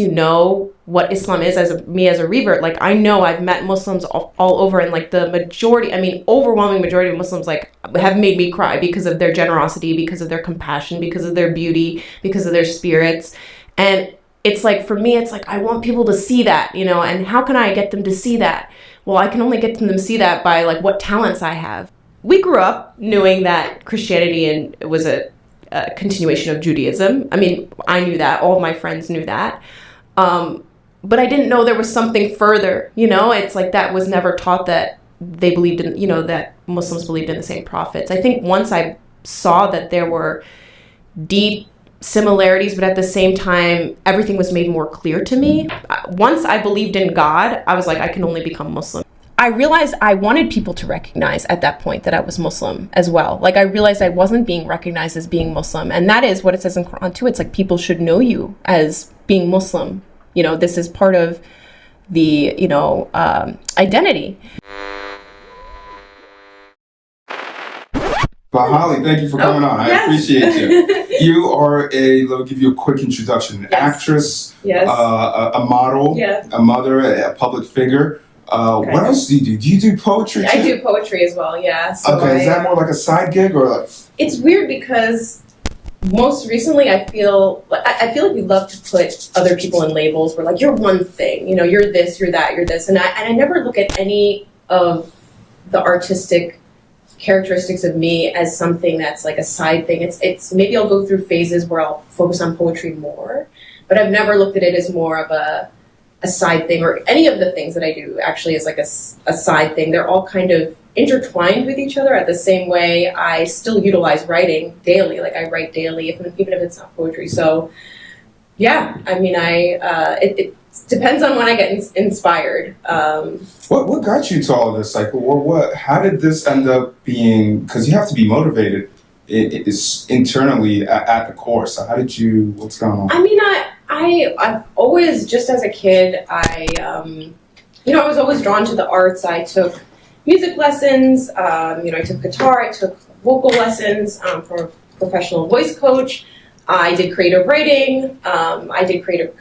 once you know what Islam is, as a revert, like I know I've met Muslims all over, and like the majority, I mean, overwhelming majority of Muslims like have made me cry because of their generosity, because of their compassion, because of their beauty, because of their spirits. And it's like, for me, it's like, I want people to see that, you know, and how can I get them to see that? Well, I can only get them to see that by like what talents I have. We grew up knowing that Christianity was a continuation of Judaism. I mean, I knew that. All of my friends knew that. But I didn't know there was something further, you know? It's like that was never taught, that they believed in, you know, that Muslims believed in the same prophets. I think once I saw that there were deep similarities, but at the same time, everything was made more clear to me. Once I believed in God, I was like, I can only become Muslim. I realized I wanted people to recognize at that point that I was Muslim as well. Like I realized I wasn't being recognized as being Muslim. And that is what it says in Quran too. It's like people should know you as being Muslim. You know, this is part of the, you know, identity. Bahali, thank you for coming on. Yes. I appreciate you. You are let me give you a quick introduction. Yes. Actress, yes. A model, yes. a mother, a public figure. Okay. What else do you do? Do you do poetry too? I do poetry as well, yeah. So okay, is that more like a side gig or like? It's weird because most recently I feel like we love to put other people in labels. We're like, you're one thing, you know, you're this, you're that, you're this. And I never look at any of the artistic characteristics of me as something that's like a side thing. It's maybe I'll go through phases where I'll focus on poetry more, but I've never looked at it as more of a side thing, or any of the things that I do actually is like a side thing. They're all kind of intertwined with each other. At the same way, I still utilize writing daily. Like I write daily, even if it's not poetry. So yeah, I mean, it depends on when I get inspired. What got you to all of this? Like, how did this end up being? Because you have to be motivated. It's internally at the core. So how did you? What's going on? I mean, I've always, just as a kid, I was always drawn to the arts. I took music lessons. I took guitar. I took vocal lessons from a professional voice coach. I did creative writing.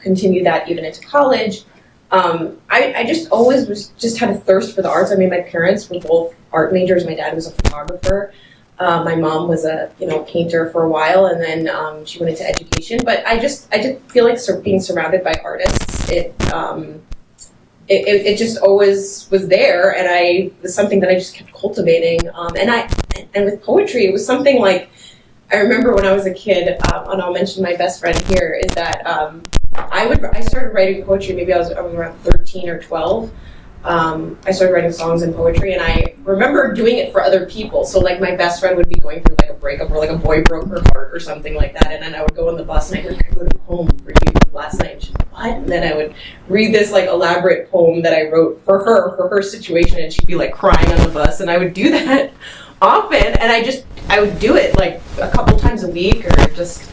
Continued that even into college. I just always had a thirst for the arts. I mean, my parents were both art majors. My dad was a photographer. My mom was a painter for a while, and then she went into education. But I did feel like being surrounded by artists. It just always was there, and it was something that I just kept cultivating. And with poetry, it was something like, I remember when I was a kid, and I'll mention my best friend here, is that I started writing poetry. Maybe I was around 13 or 12. I started writing songs and poetry, and I remember doing it for other people. So like my best friend would be going through like a breakup, or like a boy broke her heart or something like that, and then I would go on the bus and I wrote a poem for you last night. And she's like, what? And then I would read this like elaborate poem that I wrote for her situation, and she'd be like crying on the bus, and I would do that often, and I would do it like a couple times a week, or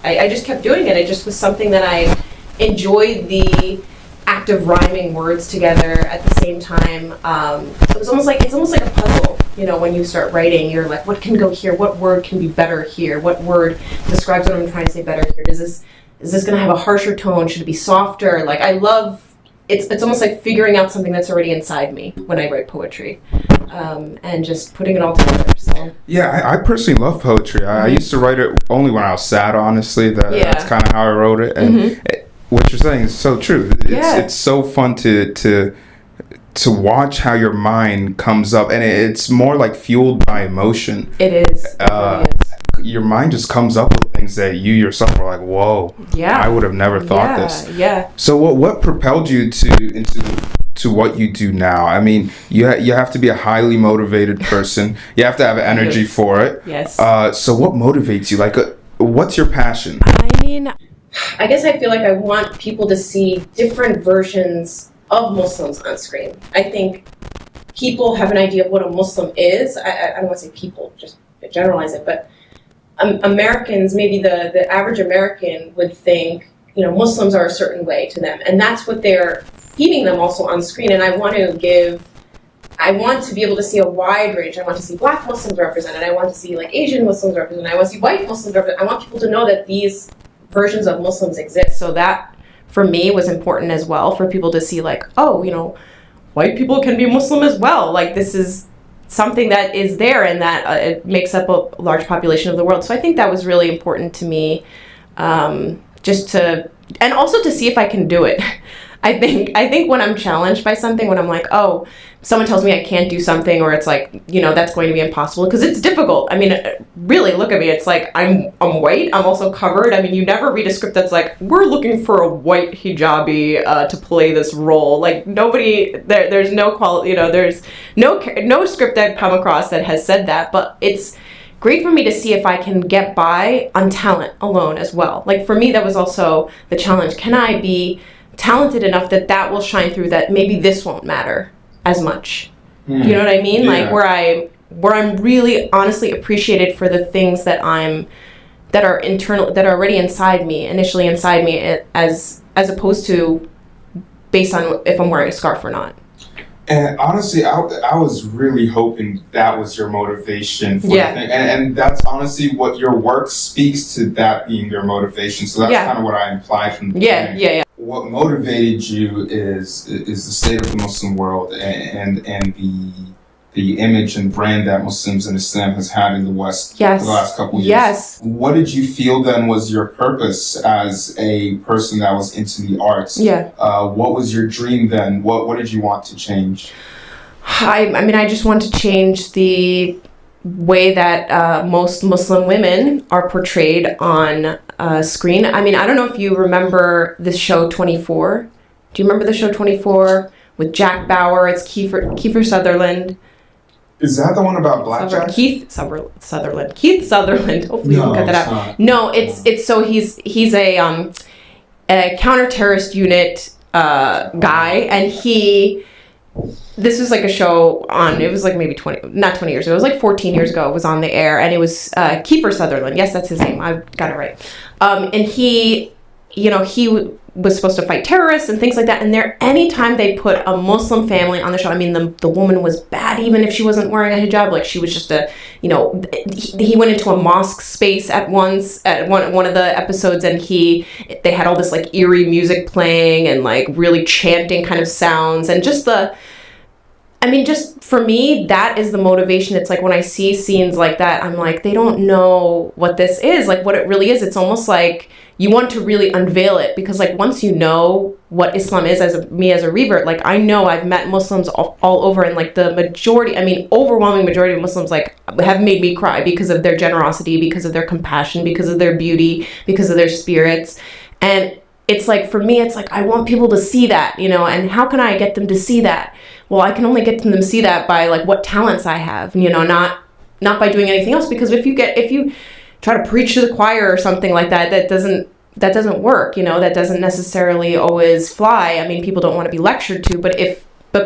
I just kept doing it. It just was something that I enjoyed, the act of rhyming words together at the same time. It's almost like a puzzle. You know, when you start writing, you're like, what can go here? What word can be better here? What word describes what I'm trying to say better here? Is this going to have a harsher tone? Should it be softer? Like, I love. It's almost like figuring out something that's already inside me when I write poetry, and just putting it all together. So yeah, I personally love poetry. Mm-hmm. I used to write it only when I was sad. Honestly, that's kind of how I wrote it. And what you're saying is so true. It's so fun to watch how your mind comes up, and it's more like fueled by emotion. It is. It really is. Your mind just comes up with things that you yourself are like, whoa, I would have never thought this. Yeah. So what propelled you into what you do now? I mean, you have to be a highly motivated person. You have to have energy for it. Yes. So what motivates you? Like, what's your passion? I mean, I guess I feel like I want people to see different versions of Muslims on screen. I think people have an idea of what a Muslim is. I don't want to say people, just generalize it, but Americans, maybe the average American would think, Muslims are a certain way to them. And that's what they're feeding them also on screen. And I want to be able to see a wide range. I want to see Black Muslims represented. I want to see like Asian Muslims represented. I want to see white Muslims represented. I want people to know that these versions of Muslims exist. So that for me was important as well, for people to see like, oh, you know, white people can be Muslim as well. Like, this is something that is there, and that it makes up a large population of the world. So I think that was really important to me, just to, and also to see if I can do it. I think when I'm challenged by something, when I'm like, oh, someone tells me I can't do something, or it's like, you know, that's going to be impossible, because it's difficult. I mean, really, look at me. It's like, I'm white. I'm also covered. I mean, you never read a script that's like, we're looking for a white hijabi to play this role. Like, nobody, there's no quality, you know, there's no script I've come across that has said that, but it's great for me to see if I can get by on talent alone as well. Like, for me, that was also the challenge. Can I be talented enough that will shine through, that maybe this won't matter as much? You know what I mean? Yeah. Like, where I'm really honestly appreciated for the things that are internal, that are already initially inside me, as opposed to based on if I'm wearing a scarf or not. And honestly, I was really hoping that was your motivation for the thing. And that's honestly what your work speaks to, that being your motivation. So that's kind of what I implied from the beginning. Yeah. What motivated you is the state of the Muslim world, and the image and brand that Muslims and Islam has had in the West for the last couple of years. Yes. What did you feel then was your purpose as a person that was into the arts? Yeah. What was your dream then? What did you want to change? I mean, I just want to change the way that most Muslim women are portrayed on screen. I mean, I don't know if you remember the show 24. Do you remember the show 24 with Jack Bauer? It's Kiefer Sutherland. Is that the one about blackjack? Keith Sutherland. Keith Sutherland. Hopefully you can cut that out. Not. No, it's so he's a counter-terrorist unit guy, and this was like a show on, it was like maybe 20 years ago, it was like 14 years ago, it was on the air, and it was Kiefer Sutherland. Yes, that's his name. I got it right. And he was supposed to fight terrorists and things like that. And anytime they put a Muslim family on the show, I mean, the woman was bad, even if she wasn't wearing a hijab. Like, she was just he went into a mosque space at one of the episodes, and they had all this like eerie music playing and like really chanting kind of sounds, and just for me, that is the motivation. It's like, when I see scenes like that, I'm like, they don't know what this is, like what it really is. It's almost like you want to really unveil it, because like, once you know what Islam is, as a revert, like, I know I've met Muslims all over, and like the majority, I mean, overwhelming majority of Muslims like have made me cry because of their generosity, because of their compassion, because of their beauty, because of their spirits. And it's like, for me, it's like, I want people to see that, you know, and how can I get them to see that? Well, I can only get them to see that by like what talents I have, you know, not by doing anything else. Because if you try to preach to the choir or something like that, that doesn't work, you know, that doesn't necessarily always fly. I mean, people don't want to be lectured to, but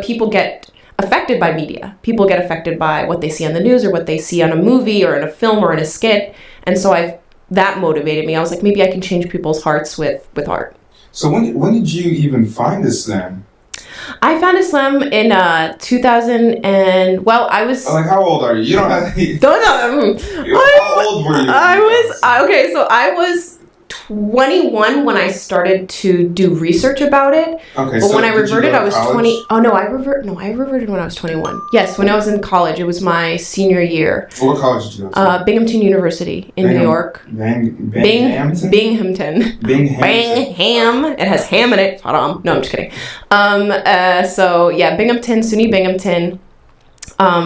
people get affected by media. People get affected by what they see on the news, or what they see on a movie or in a film or in a skit. And so that motivated me. I was like, maybe I can change people's hearts with art. So when did you even find Islam? I found Islam in 2000, and I was like, how old are you? You don't have to. How old were you? I was 21 when I started to do research about it. Okay, but so when I reverted, I was 20. Oh no, I reverted when I was 21. Yes, when I was in college. It was my senior year. What college did you go to? Binghamton University in New York. Binghamton. Bingham. It has ham in it. No, I'm just kidding. So yeah, Binghamton, SUNY Binghamton.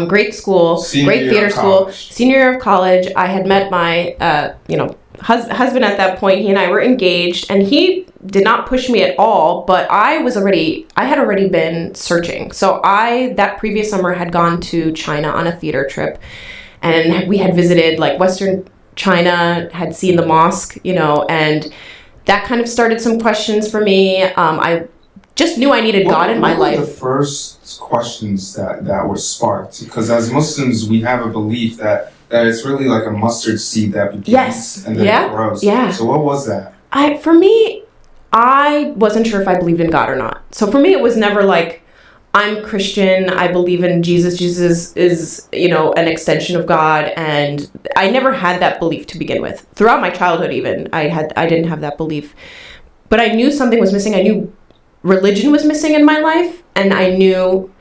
Great school, great theater school. Senior year of college, I had met my, husband at that point. He and I were engaged, and he did not push me at all, but I had already been searching. So that previous summer had gone to China on a theater trip, and we had visited like Western China, had seen the mosque, and that kind of started some questions for me. I just knew I needed God in my life. What were the first questions that were sparked? Because as Muslims, we have a belief that it's really like a mustard seed that begins and then it grows. Yeah. So what was that? For me, I wasn't sure if I believed in God or not. So for me, it was never like, I'm Christian, I believe in Jesus. Jesus is, an extension of God. And I never had that belief to begin with. Throughout my childhood even, I didn't have that belief. but I knew something was missing. I knew religion was missing in my life, and I knew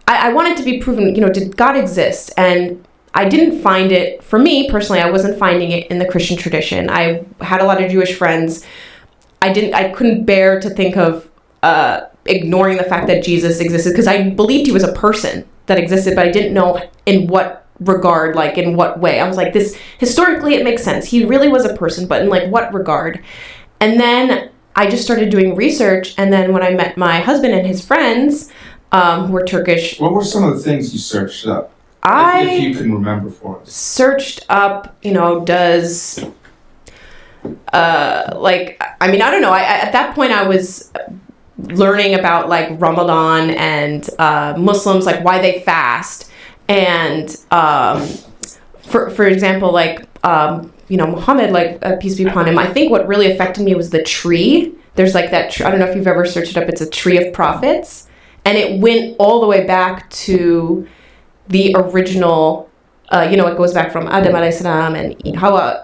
I wanted to be proven, did God exist? And I didn't find it, for me personally, I wasn't finding it in the Christian tradition. I had a lot of Jewish friends. I couldn't bear to think of ignoring the fact that Jesus existed, because I believed he was a person that existed, but I didn't know in what regard, like in what way. I was like, this, historically it makes sense. He really was a person, but in like what regard? And then I just started doing research. And then when I met my husband and his friends, who were Turkish. What were some of the things you searched up? If you can remember for us. Searched up, does, I don't know. At that point I was learning about like Ramadan and Muslims, like why they fast. And for example, like, Muhammad, like peace be upon him, I think what really affected me was the tree. There's like that, I don't know if you've ever searched it up, it's a tree of prophets. And it went all the way back to the original, it goes back from Adam alayhi salam and Hawa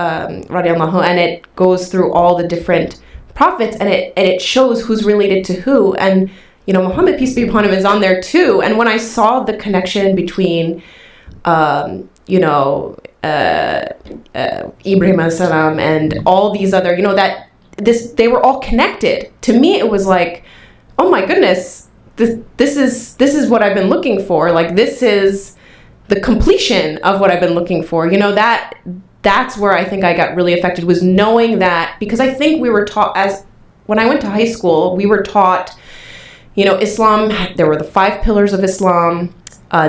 radiallahu, and it goes through all the different prophets, and it shows who's related to who. And, Muhammad, peace be upon him, is on there too. And when I saw the connection between, Ibrahim alayhi salam and all these other, they were all connected. To me, it was like, oh my goodness, this is what I've been looking for. Like, this is the completion of what I've been looking for. That's where I think I got really affected, was knowing that, because I think we were taught, when I went to high school, we were taught, Islam, there were the 5 pillars of Islam.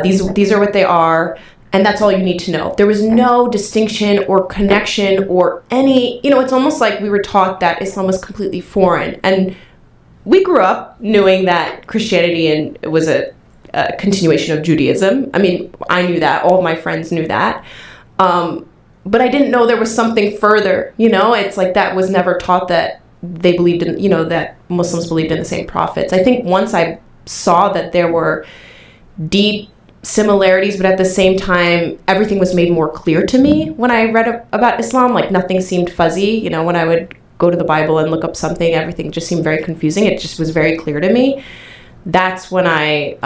These are what they are. And that's all you need to know. There was no distinction or connection or any, it's almost like we were taught that Islam was completely foreign. And we grew up knowing that Christianity was a continuation of Judaism. I mean, I knew that. All of my friends knew that. But I didn't know there was something further. It's like that was never taught, that they believed in, that Muslims believed in the same prophets. I think once I saw that there were deep similarities, but at the same time, everything was made more clear to me when I read about Islam. Like, nothing seemed fuzzy. When I would go to the Bible and look up something, everything just seemed very confusing. It just was very clear to me. That's when I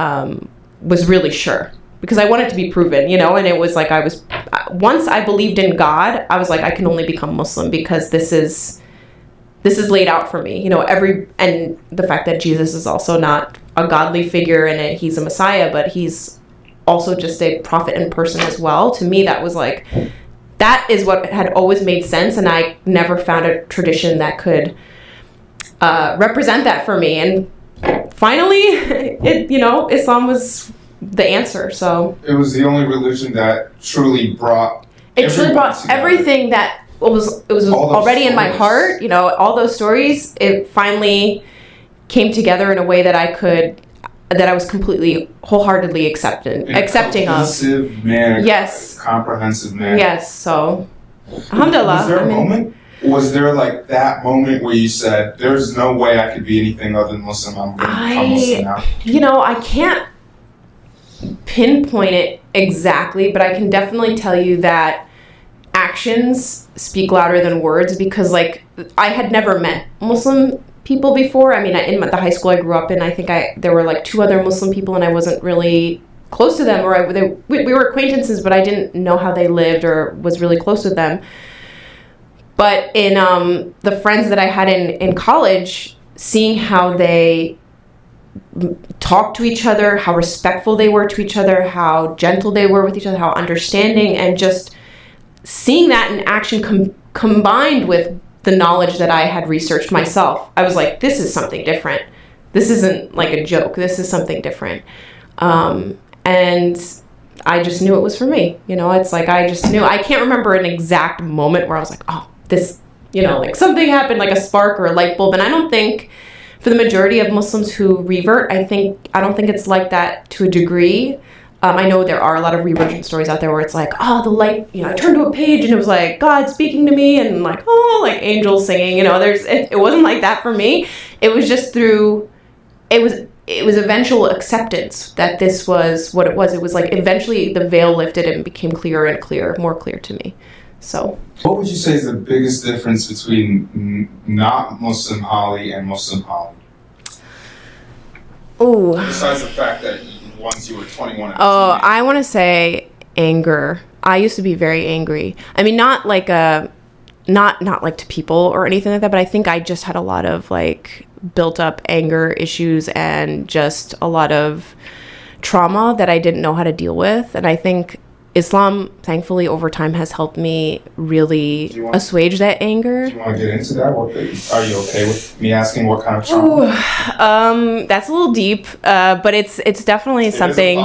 was really sure, because I wanted to be proven, and it was like once I believed in God, I was like, I can only become Muslim because this is laid out for me, and the fact that Jesus is also not a godly figure and he's a Messiah, but he's also just a prophet in person as well. To me, that was like, that is what had always made sense, and I never found a tradition that could represent that for me. And finally, Islam was the answer. So it was the only religion that truly brought. It truly brought together. Everything that was already in my heart. All those stories. It finally came together in a way that I was completely, wholeheartedly accepting of. Manner, yes. Comprehensive manner. Yes. So, alhamdulillah. Was there a moment? Was there like that moment where you said, "There's no way I could be anything other than Muslim. I'm going to become Muslim now"? I can't pinpoint it exactly, but I can definitely tell you that actions speak louder than words, because like I had never met Muslim people before. I mean, in the high school I grew up in, I think there were like 2 other Muslim people, and I wasn't really close to them, or we were acquaintances, but I didn't know how they lived or was really close with them. But in the friends that I had in college, seeing how they talked to each other, how respectful they were to each other, how gentle they were with each other, how understanding, and just seeing that in action combined with the knowledge that I had researched myself, I was like, this is something different. This isn't like a joke. This is something different. And I just knew it was for me. It's like, I just knew. I can't remember an exact moment where I was like, oh, this, like something happened, like a spark or a light bulb. And I don't think, for the majority of Muslims who revert, I don't think it's like that to a degree. I know there are a lot of reversion stories out there where it's like, oh, the light, I turned to a page and it was like God speaking to me, and like, oh, like angels singing, it wasn't like that for me. It was just through, it was eventual acceptance that this was what it was. It was like eventually the veil lifted and became clearer and clearer, more clear to me. So, what would you say is the biggest difference between not Muslim Holly and Muslim Holly? Oh. Besides the fact that once you were 21. I want to say anger. I used to be very angry. I mean, not like not like to people or anything like that, but I think I just had a lot of like built up anger issues and just a lot of trauma that I didn't know how to deal with. And I think Islam, thankfully, over time has helped me really assuage that anger. Do you want to get into that? Are you okay with me asking what kind of trauma? That's a little deep, but it's definitely something.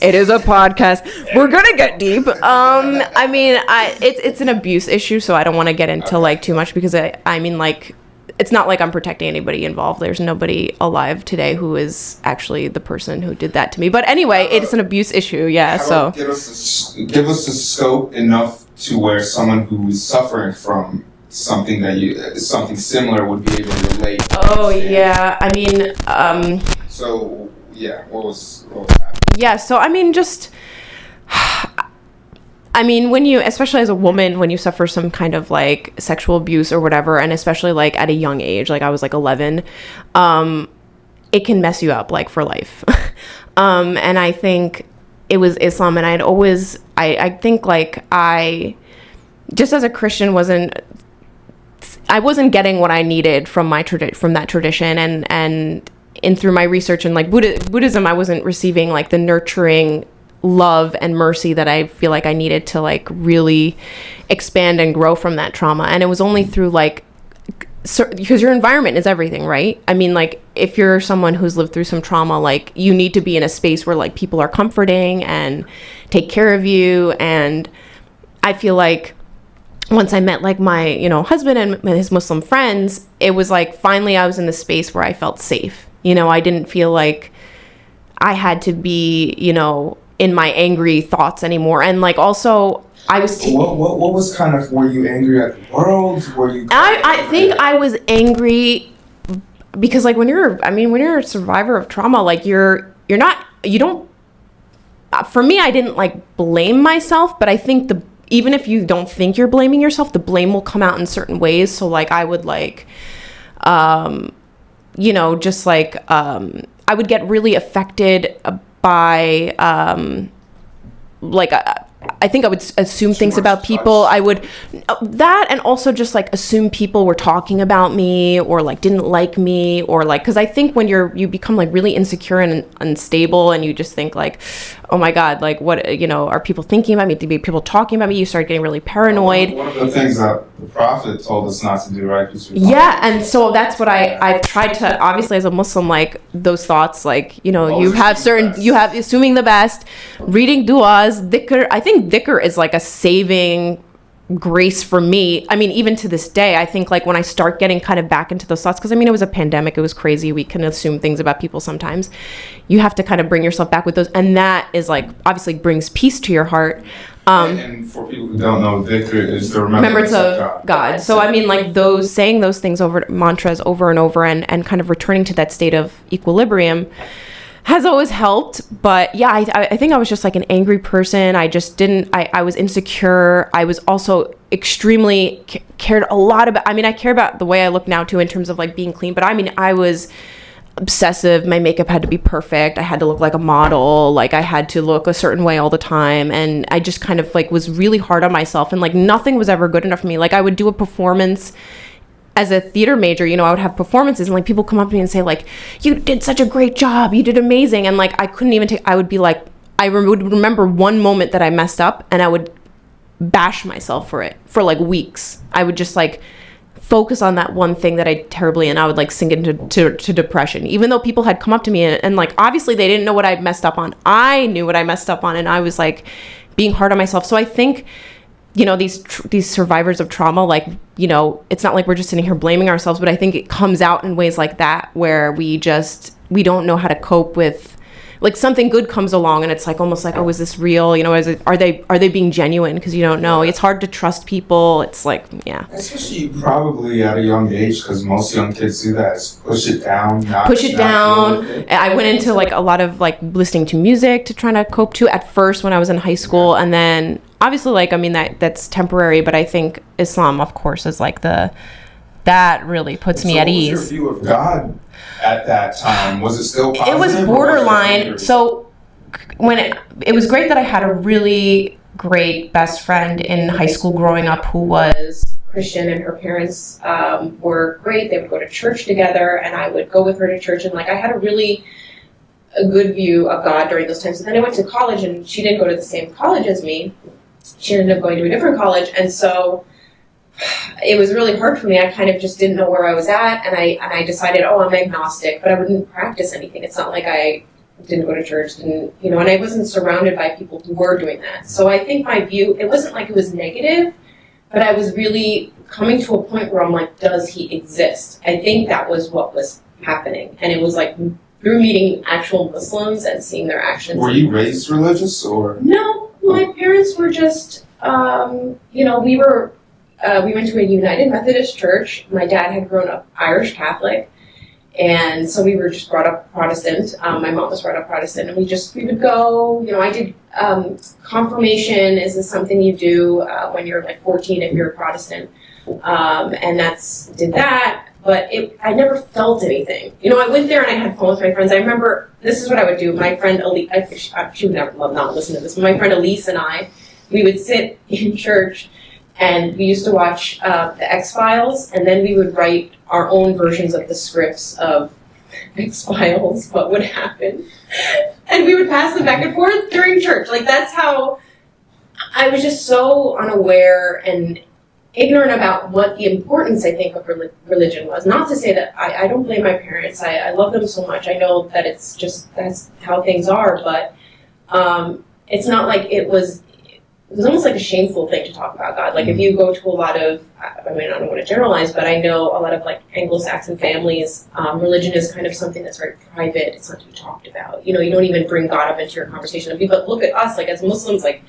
It is a podcast. We're gonna get deep. I mean, it's an abuse issue, so I don't want to get into like too much because I mean like. It's not like I'm protecting anybody involved. There's nobody alive today who is actually the person who did that to me. But anyway, it's an abuse issue. Yeah. So give us the scope enough to where someone who's suffering from something something similar would be able to relate. Oh yeah. I mean. So yeah, what was happening? Yeah. So I mean, just. I mean, when you, especially as a woman, when you suffer some kind of like sexual abuse or whatever, and especially like at a young age, like I was like 11, it can mess you up like for life. And I think it was Islam, and I think like I, just as a Christian, I wasn't getting what I needed from from that tradition, and through my research and like Buddhism, I wasn't receiving like the nurturing love and mercy that I feel like I needed to like really expand and grow from that trauma. And it was only through like, because your environment is everything, right? I mean, like if you're someone who's lived through some trauma, like you need to be in a space where like people are comforting and take care of you. And I feel like once I met like my, husband and his Muslim friends, it was like finally I was in the space where I felt safe. I didn't feel like I had to be, in my angry thoughts anymore. And like also I was what was kind of, were you angry at the world? Were you I think I was angry because like when you're a survivor of trauma, like you don't, for me, I didn't like blame myself, but I think even if you don't think you're blaming yourself, the blame will come out in certain ways. So like I would like just like I would get really affected by I think I would assume things about people. I would that, and also just like assume people were talking about me or like didn't like me, or like, because I think when you become like really insecure and unstable, and you just think like, oh my God, like what are people thinking about me? To be people talking about me, you start getting really paranoid. One of the things that the Prophet told us not to do, right? Yeah, and so that's what I've tried to, obviously as a Muslim, like those thoughts, like you have assuming the best, reading du'as, dhikr. I think dhikr is like a saving grace for me. I mean, even to this day, I think like when I start getting kind of back into those thoughts, because I mean, it was a pandemic, it was crazy, we can assume things about people sometimes. You have to kind of bring yourself back with those, and that is like obviously brings peace to your heart. And for people who don't know, dhikr is the remembrance of God. So I mean, like saying those things mantras over and over, and kind of returning to that state of equilibrium has always helped. But yeah, I think I was just like an angry person. I just I was insecure. I was also extremely cared a lot about, I care about the way I look now too, in terms of like being clean. But I was obsessive. My makeup had to be perfect. I had to look like a model. Like I had to look a certain way all the time. And I just kind of like was really hard on myself, and like nothing was ever good enough for me. Like I would do a performance as a theater major, I would have performances, and like people come up to me and say like, you did such a great job, you did amazing. And like I couldn't even I would be like, would remember one moment that I messed up, and I would bash myself for it for like weeks. I would just like focus on that one thing that I did terribly, and I would like sink into depression, even though people had come up to me and like obviously they didn't know what I messed up on. I knew what I messed up on, and I was like being hard on myself. So I think these survivors of trauma, like, it's not like we're just sitting here blaming ourselves, but I think it comes out in ways like that, where we don't know how to cope with like something good comes along and it's like almost like, oh, is this real? You know, are they being genuine? Because you don't know. It's hard to trust people. It's like, yeah. Especially probably at a young age, because most young kids do that, is push it down. I went into like a lot of like listening to music to try to cope to at first when I was in high school, and then obviously like, I mean, that's temporary, but I think Islam, of course, is like that really puts me at ease. What was your view of God at that time? Was it still positive? It was borderline. So when it was great that I had a really great best friend in high school growing up who was Christian, and her parents were great. They would go to church together, and I would go with her to church, and like I had a good view of God during those times. And then I went to college, and she didn't go to the same college as me. She ended up going to a different college, and so it was really hard for me. I kind of just didn't know where I was at, and I decided, I'm agnostic, but I wouldn't practice anything. It's not like I didn't go to church, and I wasn't surrounded by people who were doing that. So I think my view, it wasn't like it was negative, but I was really coming to a point where I'm like, does he exist? I think that was what was happening, and it was like through meeting actual Muslims and seeing their actions. Were you raised religious, or? No, my parents were just, we went to a United Methodist church. My dad had grown up Irish Catholic, and so we were just brought up Protestant. My mom was brought up Protestant, and we would go. I did confirmation. Is this something you do when you're like 14 if you're a Protestant? And did that, but I never felt anything. I went there and I had fun with my friends. I remember this is what I would do. My friend Elise, she would never not listen to this, but my friend Elise and we would sit in church. And we used to watch the X-Files, and then we would write our own versions of the scripts of X-Files, what would happen. And we would pass them back and forth during church. Like, that's how I was just so unaware and ignorant about what the importance, I think, of religion was. Not to say that I don't blame my parents. I love them so much. I know that that's how things are, but it's not like it was almost like a shameful thing to talk about God. Like if you go to a lot of, I don't want to generalize, but I know a lot of like Anglo-Saxon families, religion is kind of something that's very private. It's not to be talked about. You don't even bring God up into your conversation. But look at us, like as Muslims, like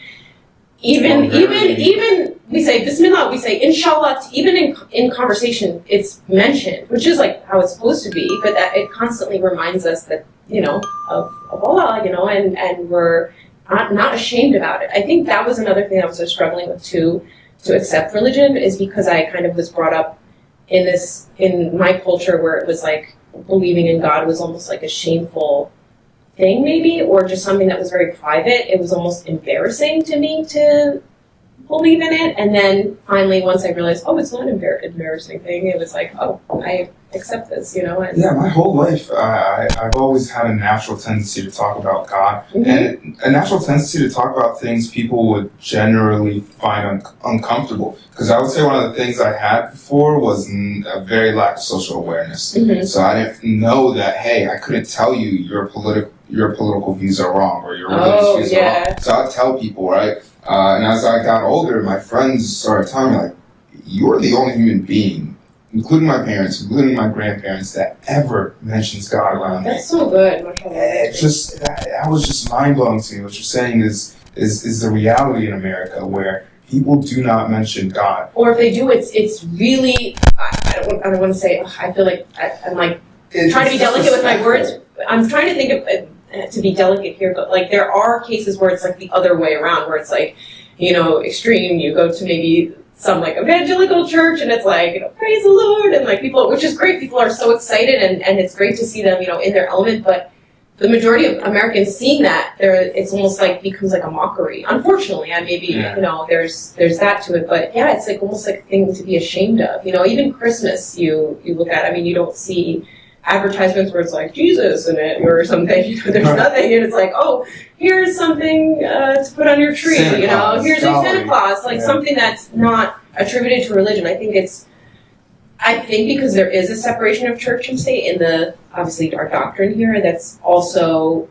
even we say Bismillah, we say Inshallah, even in conversation it's mentioned, which is like how it's supposed to be, but that it constantly reminds us that, of Allah, and we're not ashamed about it. I think that was another thing I was struggling with too, to accept religion, is because I kind of was brought up in my culture where it was like believing in God was almost like a shameful thing maybe, or just something that was very private. It was almost embarrassing to me to believe in it. And then finally, once I realized, it's not an embarrassing thing, it was like, I accept this, And yeah, my whole life, I've always had a natural tendency to talk about God, and a natural tendency to talk about things people would generally find uncomfortable. Because I would say one of the things I had before was a very lack of social awareness. So I didn't know that, hey, I couldn't tell you your political views are wrong or your religious views are wrong. So I'd tell people, right? And as I got older, my friends started telling me, like, you're the only human being, including my parents, including my grandparents, that ever mentions God around me. That's so good. That was just mind-blowing to me. What you're saying is the reality in America, where people do not mention God. Or if they do, it's really, I don't want to say, I feel like I'm like trying to be delicate with my words. I'm trying to think of to be delicate here, but like there are cases where it's like the other way around, where it's like, extreme. You go to maybe some like evangelical church and it's like, praise the Lord, and like people, which is great. People are so excited and it's great to see them, in their element. But the majority of Americans seeing that, it's almost like becomes like a mockery. Unfortunately, and maybe there's that to it. But yeah, it's like almost like a thing to be ashamed of. Even Christmas, you look at. You don't see advertisements where it's like Jesus in it or something. There's nothing, and it's like, here's something to put on your tree. Here's a Santa Claus, something that's not attributed to religion. I think because there is a separation of church and state in obviously our doctrine here, that's also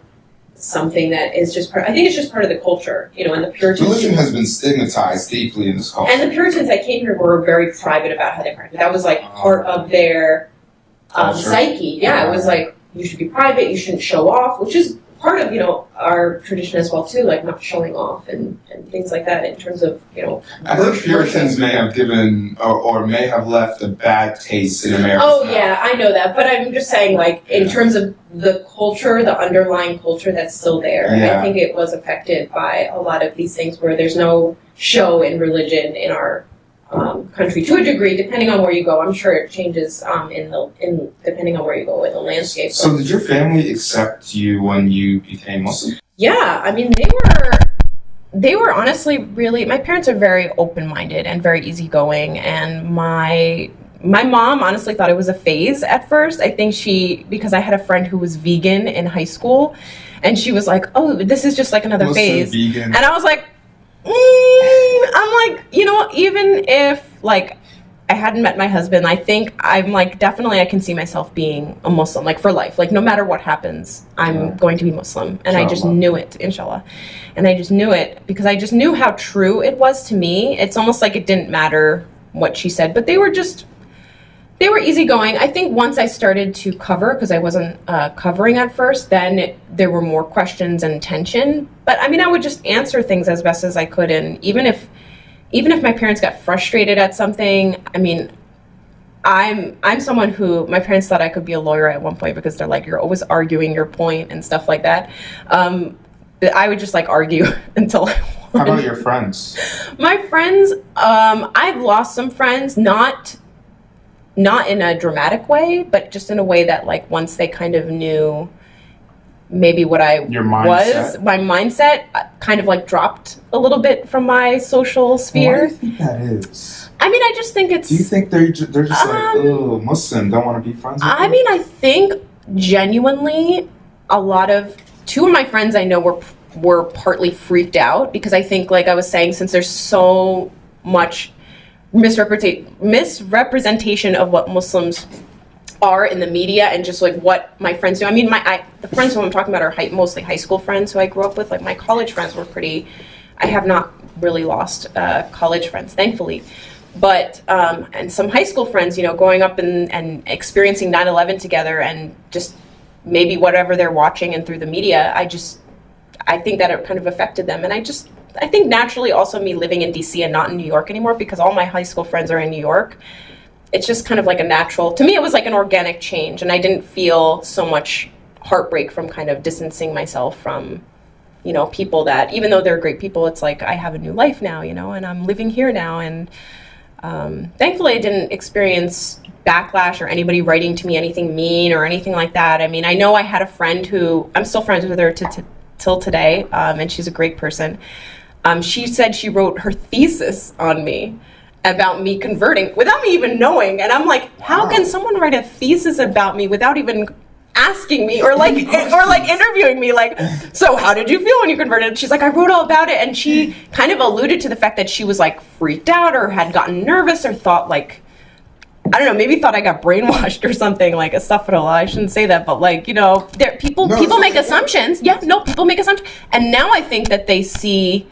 something that is just part. I think it's just part of the culture, and the Puritans. Religion has been stigmatized deeply in this culture. And the Puritans that came here were very private about how they practiced. That was like part of their psyche. Yeah, it was like, you should be private, you shouldn't show off, which is part of, our tradition as well too, like not showing off and things like that in terms of, I think Puritans may have given or may have left a bad taste in America. Oh yeah, I know that, but I'm just saying, like, in terms of the culture, the underlying culture that's still there, I think it was affected by a lot of these things where there's no show in religion in our country to a degree, depending on where you go. I'm sure it changes in depending on where you go in the landscape. So did your family accept you when you became Muslim? Yeah, I mean, they were honestly really, my parents are very open-minded and very easygoing, and my mom honestly thought it was a phase at first. I think because I had a friend who was vegan in high school, and she was like, oh, this is just like another Muslim phase. Vegan. And I was like, I'm like, even if like I hadn't met my husband, I think I'm like, definitely I can see myself being a Muslim, like for life, like no matter what happens, I'm going to be Muslim. And I just knew it, inshallah. And I just knew it because I just knew how true it was to me. It's almost like it didn't matter what she said, but they were easygoing. I think once I started to cover, because I wasn't covering at first, then there were more questions and tension. But I mean, I would just answer things as best as I could. And even if my parents got frustrated at something, I mean, I'm someone who, my parents thought I could be a lawyer at one point because they're like, you're always arguing your point and stuff like that. I would just like argue until I won. How about your friends? My friends, I've lost some friends, not in a dramatic way, but just in a way that like once they kind of knew maybe what I was, my mindset kind of like dropped a little bit from my social sphere. Why do you think that is? I mean, I just think it's... Do you think they're just like, oh, Muslim, don't want to be friends with you? I mean, I think genuinely two of my friends I know were partly freaked out because I think, like I was saying, since there's so much misrepresentation of what Muslims are in the media and just like what my friends do. I mean, the friends who I'm talking about are mostly high school friends who I grew up with. Like my college friends were I have not really lost college friends, thankfully. But, and some high school friends, going up and experiencing 9/11 together and just maybe whatever they're watching and through the media, I think that it kind of affected them. And I think naturally also me living in DC and not in New York anymore because all my high school friends are in New York. It's just kind of like to me it was like an organic change, and I didn't feel so much heartbreak from kind of distancing myself from, people that, even though they're great people, it's like I have a new life now, and I'm living here now. And thankfully I didn't experience backlash or anybody writing to me anything mean or anything like that. I mean, I know I had a friend who, I'm still friends with her till today, and she's a great person. She said she wrote her thesis on me about me converting without me even knowing, and I'm like, how can someone write a thesis about me without even asking me or like interviewing me, like, so how did you feel when you converted? She's like, I wrote all about it, and she kind of alluded to the fact that she was like freaked out or had gotten nervous or thought like, I don't know, maybe thought I got brainwashed or something, like astaghfirullah, I shouldn't say that, but like, people make assumptions. People make assumptions. And now I think that they see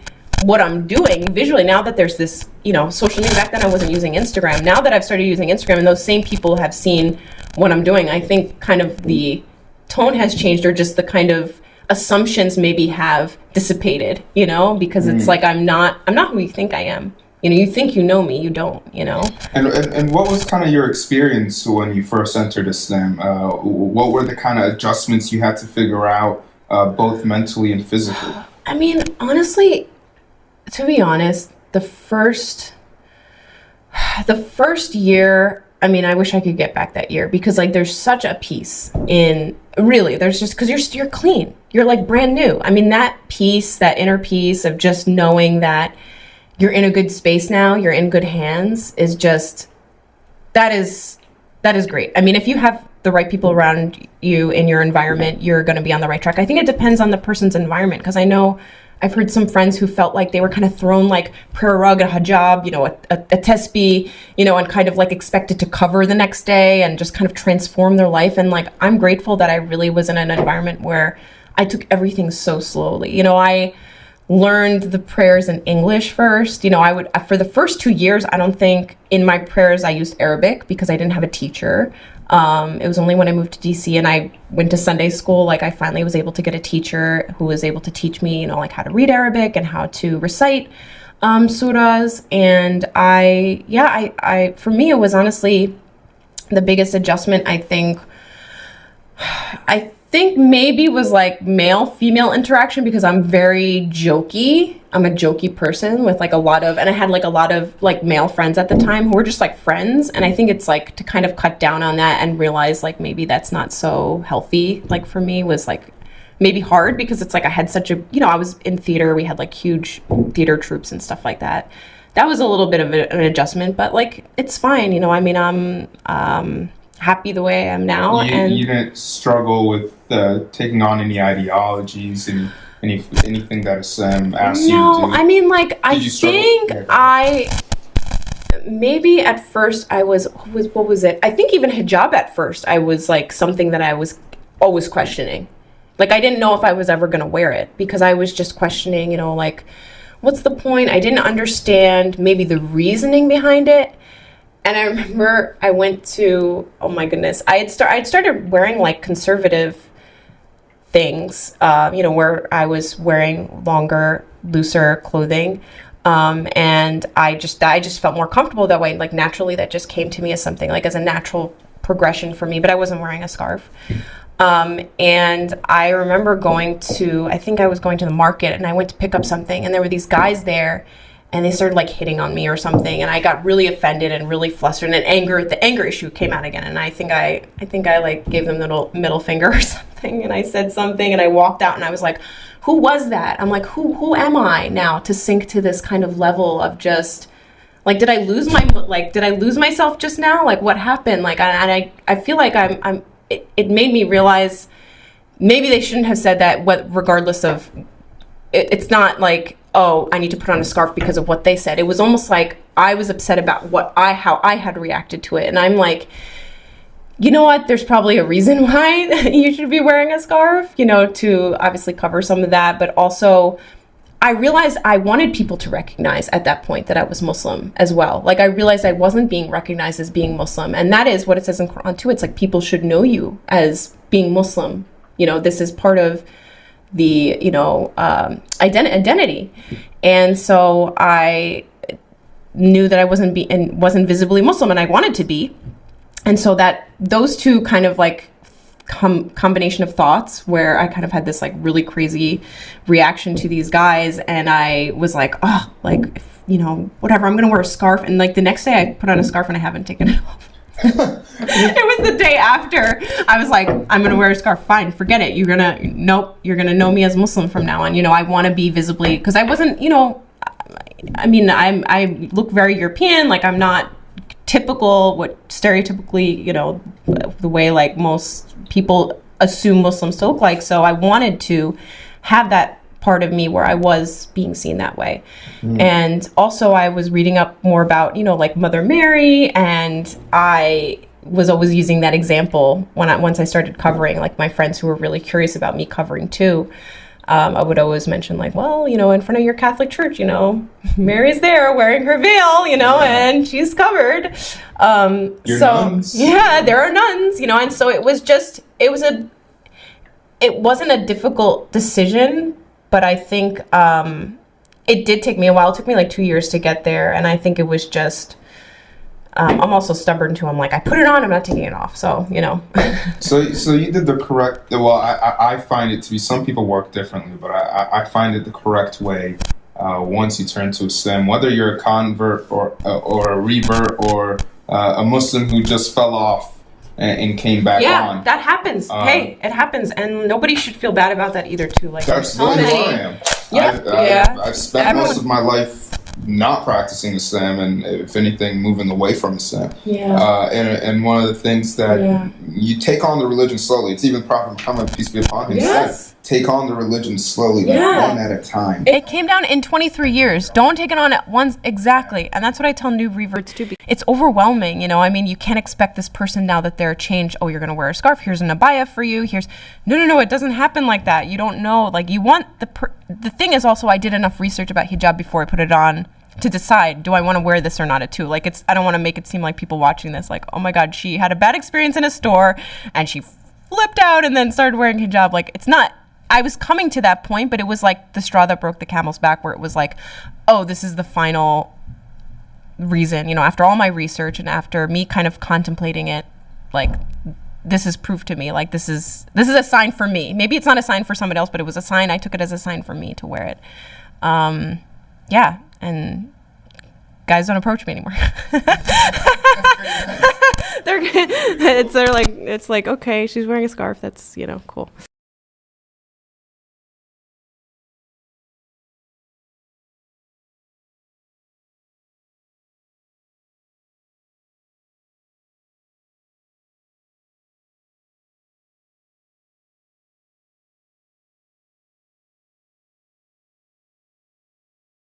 what I'm doing visually now that there's this, social media. Back then I wasn't using Instagram. Now that I've started using Instagram and those same people have seen what I'm doing, I think kind of the tone has changed, or just the kind of assumptions maybe have dissipated, because it's like, I'm not who you think I am. You think you know me, you don't, And what was kind of your experience when you first entered Islam? What were the kind of adjustments you had to figure out, both mentally and physically? I mean, honestly, to be honest, the first year, I mean, I wish I could get back that year because like there's such a peace in, really, there's just, because you're clean, you're like brand new. I mean, that peace, that inner peace of just knowing that you're in a good space now, you're in good hands, is just, that is great. I mean, if you have the right people around you in your environment, you're going to be on the right track. I think it depends on the person's environment, because I know I've heard some friends who felt like they were kind of thrown like prayer rug, a hijab, a tesbih, and kind of like expected to cover the next day and just kind of transform their life. And like, I'm grateful that I really was in an environment where I took everything so slowly. I learned the prayers in English first. I would, for the first 2 years, I don't think in my prayers I used Arabic because I didn't have a teacher. It was only when I moved to DC and I went to Sunday school, like I finally was able to get a teacher who was able to teach me, like how to read Arabic and how to recite surahs. And I for me, it was honestly the biggest adjustment, I think maybe was like male-female interaction, because I'm very jokey. I'm a jokey person with like and I had like a lot of like male friends at the time who were just like friends. And I think it's like to kind of cut down on that and realize like maybe that's not so healthy. Like for me was like maybe hard, because it's like I had such a, I was in theater. We had like huge theater troupes and stuff like that. That was a little bit of an adjustment, but like it's fine. I mean, I'm happy the way I am now. You didn't struggle with taking on any ideologies and anything that Islam asked you to do? No, I mean, like, I think maybe at first I was, what was it? I think even hijab at first, I was like something that I was always questioning. Like, I didn't know if I was ever going to wear it, because I was just questioning, like, what's the point? I didn't understand maybe the reasoning behind it. And I remember I went to, oh my goodness, I'd started wearing like conservative things, where I was wearing longer, looser clothing. And I just felt more comfortable that way. Like naturally that just came to me as something like as a natural progression for me, but I wasn't wearing a scarf. And I remember I think I was going to the market, and I went to pick up something, and there were these guys there, and they started like hitting on me or something, and I got really offended and really flustered, and the anger issue came out again, and I think I like gave them the middle finger or something, and I said something, and I walked out, and I was like, who was that? I'm like, who am I now to sink to this kind of level of just like, did I lose myself just now? Like, what happened? Like, I feel like it made me realize maybe they shouldn't have said that, regardless of it's not like, oh, I need to put on a scarf because of what they said. It was almost like I was upset about how I had reacted to it. And I'm like, you know what? There's probably a reason why you should be wearing a scarf, to obviously cover some of that. But also, I realized I wanted people to recognize at that point that I was Muslim as well. Like, I realized I wasn't being recognized as being Muslim. And that is what it says in Quran too. It's like people should know you as being Muslim. This is part of the identity. And so I knew that I wasn't visibly Muslim, and I wanted to be. And so that those two kind of like combination of thoughts, where I kind of had this like really crazy reaction to these guys, and I was like, oh, like, whatever, I'm gonna wear a scarf. And like the next day I put on a scarf and I haven't taken it off. It was the day after. I was like, I'm gonna wear a scarf. Fine, forget it. You're gonna know me as Muslim from now on. I want to be visibly, because I wasn't, I mean, I look very European. Like, I'm not typical, stereotypically, the way like most people assume Muslims to look like. So I wanted to have that part of me where I was being seen that way. And also I was reading up more about, like Mother Mary, and I was always using that example once I started covering, like my friends who were really curious about me covering too. I would always mention like, well, in front of your Catholic church, Mary's there wearing her veil, and she's covered. Nuns. Yeah, there are nuns, and so it wasn't a difficult decision. But I think it did take me a while. It took me like 2 years to get there. And I think it was just, I'm also stubborn too. I'm like, I put it on, I'm not taking it off. So, So you did the correct, well, I find it to be, some people work differently, but I find it the correct way once you turn to Islam, whether you're a convert or a revert or a Muslim who just fell off and came back on. Yeah, that happens. Hey, it happens, and nobody should feel bad about that either. Too, like that's so many. I am. Yeah, I've spent most of my life not practicing Islam, and if anything, moving away from Islam. Yeah. And one of the things that you take on the religion slowly. It's even Prophet Muhammad, peace be upon him, said, take on the religion slowly, like one at a time. It came down in 23 years. Don't take it on at once. Exactly. And that's what I tell new reverts too. It's overwhelming. I mean, you can't expect this person now that they're changed. Oh, you're going to wear a scarf. Here's an abaya for you. No. It doesn't happen like that. You don't know. Like, you want the thing is also, I did enough research about hijab before I put it on to decide, do I want to wear this or not at 2? Like, I don't want to make it seem like people watching this like, oh my God, she had a bad experience in a store and she flipped out and then started wearing hijab. Like, it's not. I was coming to that point, but it was like the straw that broke the camel's back, where it was like, oh, this is the final reason, you know, after all my research and after me kind of contemplating it, like, this is proof to me, like, this is a sign for me. Maybe it's not a sign for somebody else, but it was a sign. I took it as a sign for me to wear it. Yeah, and guys don't approach me anymore. They're like, it's like, okay, she's wearing a scarf, that's, you know, cool.